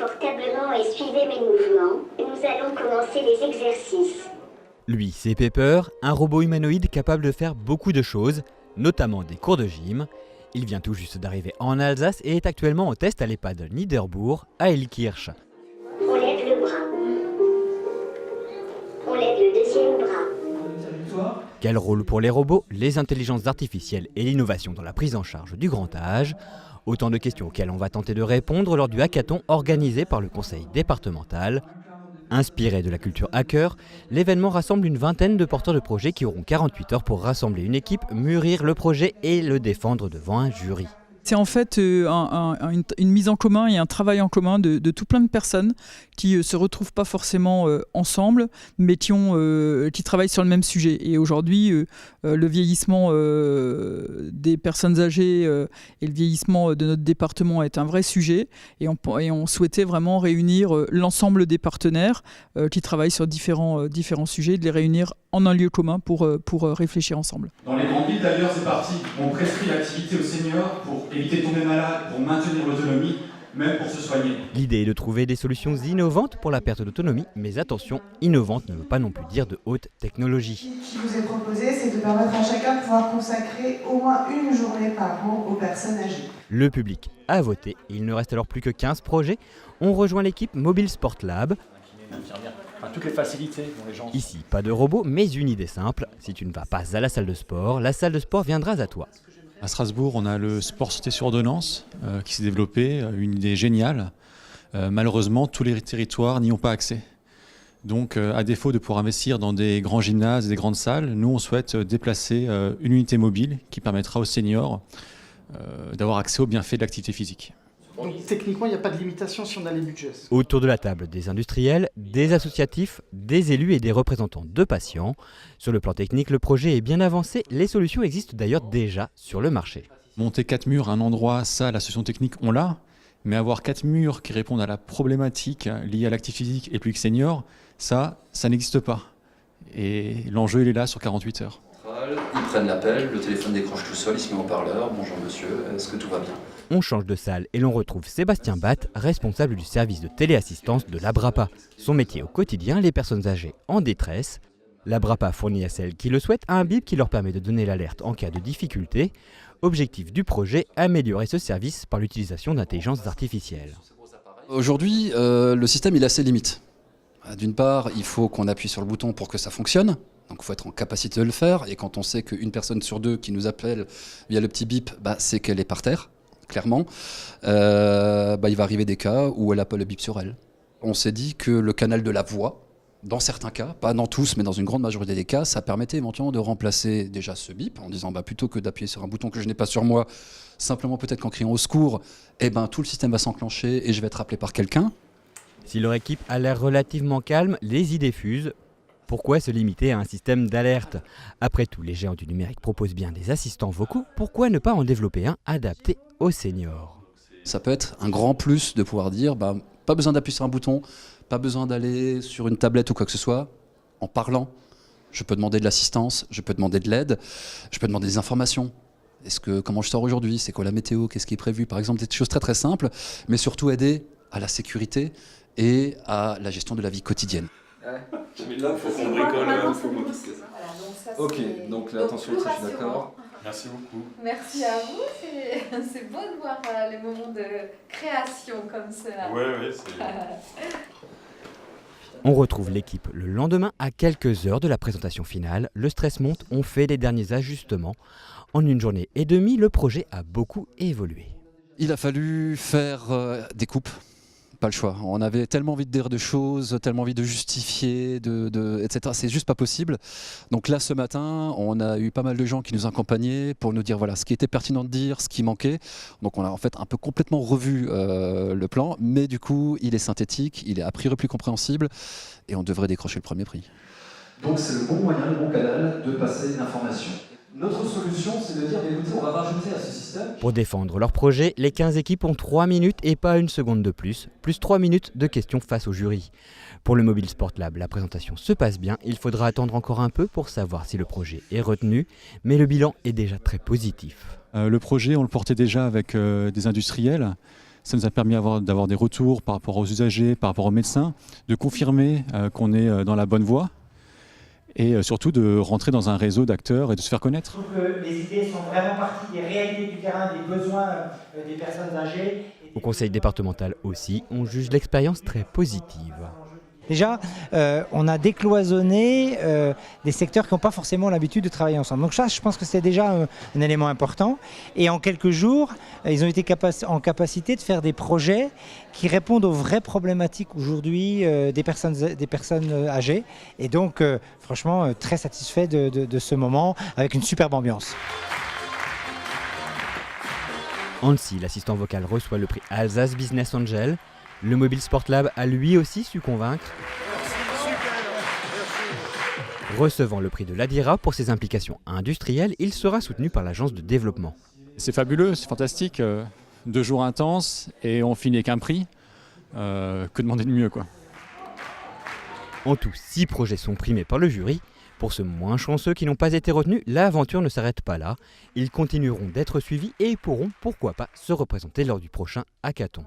confortablement et suivez mes mouvements. Nous allons commencer les exercices. Lui, c'est Pepper, un robot humanoïde capable de faire beaucoup de choses, notamment des cours de gym. Il vient tout juste d'arriver en Alsace et est actuellement en test à l'EHPAD Niederbourg à Elkirch. On lève le bras. On lève le deuxième bras. Quel rôle pour les robots, les intelligences artificielles et l'innovation dans la prise en charge du grand âge? Autant de questions auxquelles on va tenter de répondre lors du hackathon organisé par le conseil départemental. Inspiré de la culture hacker, l'événement rassemble une vingtaine de porteurs de projets qui auront 48 heures pour rassembler une équipe, mûrir le projet et le défendre devant un jury. C'est en fait une mise en commun et un travail en commun de tout plein de personnes qui ne se retrouvent pas forcément ensemble, mais qui travaillent sur le même sujet. Et aujourd'hui, le vieillissement des personnes âgées et le vieillissement de notre département est un vrai sujet. Et on souhaitait vraiment réunir l'ensemble des partenaires qui travaillent sur différents sujets, de les réunir en un lieu commun pour réfléchir ensemble. Dans les grandes villes d'ailleurs, c'est parti. On prescrit l'activité aux seniors pour éviter de tomber malade, pour maintenir l'autonomie, même pour se soigner. L'idée est de trouver des solutions innovantes pour la perte d'autonomie, mais attention, innovante ne veut pas non plus dire de haute technologie. Ce qui vous est proposé, c'est de permettre à chacun de pouvoir consacrer au moins une journée par an aux personnes âgées. Le public a voté, il ne reste alors plus que 15 projets. On rejoint l'équipe Mobile Sport Lab. Enfin, toutes les facilités dont les gens... Ici, pas de robot, mais une idée simple. Si tu ne vas pas à la salle de sport viendra à toi. À Strasbourg, on a le sport sauté sur ordonnance qui s'est développé, une idée géniale. Malheureusement, tous les territoires n'y ont pas accès. Donc, à défaut de pouvoir investir dans des grands gymnases et des grandes salles, nous, on souhaite déplacer une unité mobile qui permettra aux seniors d'avoir accès aux bienfaits de l'activité physique. Donc, techniquement, il n'y a pas de limitation si on a les budgets. Autour de la table, des industriels, des associatifs, des élus et des représentants de patients. Sur le plan technique, le projet est bien avancé. Les solutions existent d'ailleurs déjà sur le marché. Monter 4 murs à un endroit, ça, la solution technique, on l'a. Mais avoir 4 murs qui répondent à la problématique liée à l'activité physique et le public senior, ça n'existe pas. Et l'enjeu, il est là sur 48 heures. Ils prennent l'appel, le téléphone décroche tout seul, il se met en parleur. Bonjour monsieur, est-ce que tout va bien? On change de salle et l'on retrouve Sébastien Batt, responsable du service de téléassistance de l'Abrapa. Son métier au quotidien, les personnes âgées en détresse. L'Abrapa fournit à celles qui le souhaitent un bip qui leur permet de donner l'alerte en cas de difficulté. Objectif du projet, améliorer ce service par l'utilisation d'intelligence artificielle. Aujourd'hui, le système il a ses limites. D'une part, il faut qu'on appuie sur le bouton pour que ça fonctionne. Donc il faut être en capacité de le faire. Et quand on sait qu'une personne sur deux qui nous appelle via le petit bip, c'est qu'elle est par terre. Clairement, il va arriver des cas où elle n'a pas le bip sur elle. On s'est dit que le canal de la voix, dans certains cas, pas dans tous, mais dans une grande majorité des cas, ça permettait éventuellement de remplacer déjà ce bip en disant plutôt que d'appuyer sur un bouton que je n'ai pas sur moi, simplement peut-être qu'en criant au secours, tout le système va s'enclencher et je vais être appelé par quelqu'un. Si leur équipe a l'air relativement calme, les idées fusent. Pourquoi se limiter à un système d'alerte? Après tout, les géants du numérique proposent bien des assistants vocaux, pourquoi ne pas en développer un adapté aux seniors? Ça peut être un grand plus de pouvoir dire, pas besoin d'appuyer sur un bouton, pas besoin d'aller sur une tablette ou quoi que ce soit. En parlant, je peux demander de l'assistance, je peux demander de l'aide, je peux demander des informations. Comment je sors aujourd'hui? C'est quoi la météo? Qu'est-ce qui est prévu? Par exemple, des choses très très simples, mais surtout aider à la sécurité et à la gestion de la vie quotidienne. Mais là, il faut qu'on bricole, faut modifier ça. Ok, donc là, attention, je suis d'accord. Merci beaucoup. Merci à vous, c'est beau de voir les moments de création comme cela. Ouais, c'est... On retrouve l'équipe le lendemain à quelques heures de la présentation finale. Le stress monte, on fait les derniers ajustements. En une journée et demie, le projet a beaucoup évolué. Il a fallu faire des coupes. Pas le choix. On avait tellement envie de dire de choses, tellement envie de justifier, etc. C'est juste pas possible. Donc là, ce matin, on a eu pas mal de gens qui nous accompagnaient pour nous dire voilà ce qui était pertinent de dire, ce qui manquait. Donc on a en fait un peu complètement revu le plan, mais du coup, il est synthétique, il est a priori plus compréhensible et on devrait décrocher le premier prix. Donc c'est le bon moyen, le bon canal de passer l'information. Notre solution, c'est de dire, écoutez, on va rajouter à ce système... Pour défendre leur projet, les 15 équipes ont 3 minutes et pas une seconde de plus 3 minutes de questions face au jury. Pour le Mobile Sport Lab, la présentation se passe bien, il faudra attendre encore un peu pour savoir si le projet est retenu, mais le bilan est déjà très positif. Le projet, on le portait déjà avec des industriels. Ça nous a permis d'avoir des retours par rapport aux usagers, par rapport aux médecins, de confirmer qu'on est dans la bonne voie et surtout de rentrer dans un réseau d'acteurs et de se faire connaître. Je trouve que les idées sont vraiment parties des réalités du terrain, des besoins des personnes âgées. Au conseil départemental aussi, on juge l'expérience très positive. Déjà, on a décloisonné des secteurs qui n'ont pas forcément l'habitude de travailler ensemble. Donc ça, je pense que c'est déjà un élément important. Et en quelques jours, ils ont été en capacité de faire des projets qui répondent aux vraies problématiques aujourd'hui des personnes âgées. Et donc, franchement, très satisfait de ce moment, avec une superbe ambiance. Annecy, l'assistant vocal, reçoit le prix Alsace Business Angel. Le Mobile Sport Lab a lui aussi su convaincre. Recevant le prix de l'Adira pour ses implications industrielles, il sera soutenu par l'agence de développement. C'est fabuleux, c'est fantastique. 2 jours intenses et on finit avec un prix. Que demander de mieux, quoi. En tout, 6 projets sont primés par le jury. Pour ceux moins chanceux qui n'ont pas été retenus, l'aventure ne s'arrête pas là. Ils continueront d'être suivis et pourront, pourquoi pas, se représenter lors du prochain hackathon.